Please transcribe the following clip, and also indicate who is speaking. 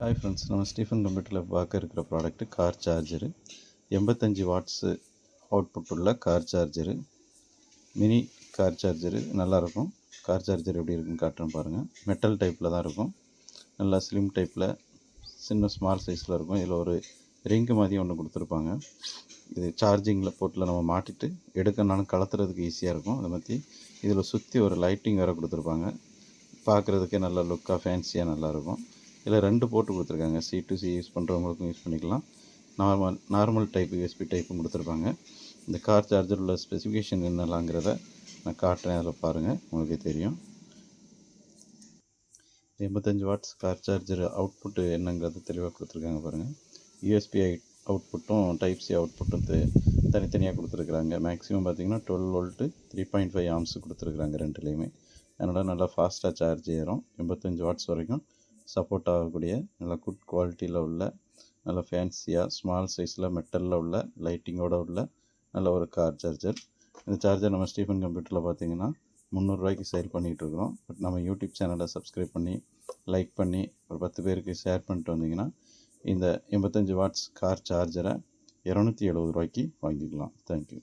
Speaker 1: Hi friends, நம்ம Stephen கம்ப்யூட்டரில் பார்க்க இருக்கிற product car charger. 85 watts output உள்ள car charger, mini car charger. நல்லாயிருக்கும். கார் சார்ஜர் எப்படி இருக்குன்னு காட்டுறேன் பாருங்கள். மெட்டல் டைப்பில் தான் இருக்கும். நல்லா ஸ்லிம் டைப்பில் சின்ன ஸ்மால் சைஸில் இருக்கும். இதில் ஒரு ரிங்கு மாதிரி ஒன்று கொடுத்துருப்பாங்க. இது சார்ஜிங்கில் போட்டில் நம்ம மாட்டிட்டு எடுக்கணும்னாலும் கலத்துறதுக்கு ஈஸியாக இருக்கும். அதை பற்றி இதில் சுற்றி ஒரு லைட்டிங் வேறு கொடுத்துருப்பாங்க. பார்க்குறதுக்கே நல்லா லுக்காக ஃபேன்சியாக நல்லாயிருக்கும். இதில் 2 போர்ட்டு கொடுத்துருக்காங்க. C to C யூஸ் பண்ணுறவங்களுக்கும் யூஸ் பண்ணிக்கலாம். நார்மல் டைப் USB டைப்பும் கொடுத்துருப்பாங்க. இந்த கார் சார்ஜர் உள்ள ஸ்பெசிஃபிகேஷன் என்னலாங்கிறத நான் காட்டுறேன். அதில் பாருங்கள், உங்களுக்கே தெரியும். 85 வாட்ஸ் கார் சார்ஜர் அவுட்புட்டு என்னங்கிறது தெளிவாக கொடுத்துருக்காங்க பாருங்கள். USB அவுட்புட்டும் Type-C அவுட்புட்டும் தனித்தனியாக கொடுத்துருக்குறாங்க. மேக்ஸிமம் பார்த்திங்கன்னா 12 வோல்ட்டு 3.5 ஆம்ஸ் கொடுத்துருக்குறாங்க ரெண்டுலேயுமே. அதனால் நல்லா ஃபாஸ்ட்டாக சார்ஜ் ஏறும். 85 வாட்ஸ் வரைக்கும் சப்போர்ட் ஆகக்கூடிய நல்ல குட் குவாலிட்டியில் உள்ள நல்ல ஃபேன்சியாக ஸ்மால் சைஸில் மெட்டலில் உள்ள லைட்டிங்கோடு உள்ள நல்ல ஒரு கார் சார்ஜர். இந்த சார்ஜர் நம்ம ஸ்டீஃபன் கம்ப்யூட்டரில் பார்த்திங்கன்னா 300 ரூபாய்க்கு சேல் பண்ணிகிட்ருக்குறோம். பட் நம்ம யூடியூப் சேனலை சப்ஸ்கிரைப் பண்ணி லைக் பண்ணி ஒரு 10 பேருக்கு ஷேர் பண்ணிட்டு வந்தீங்கன்னா இந்த 85 வாட்ஸ் கார் சார்ஜரை 270 ரூபாய்க்கு வாங்கிக்கலாம். தேங்க்யூ.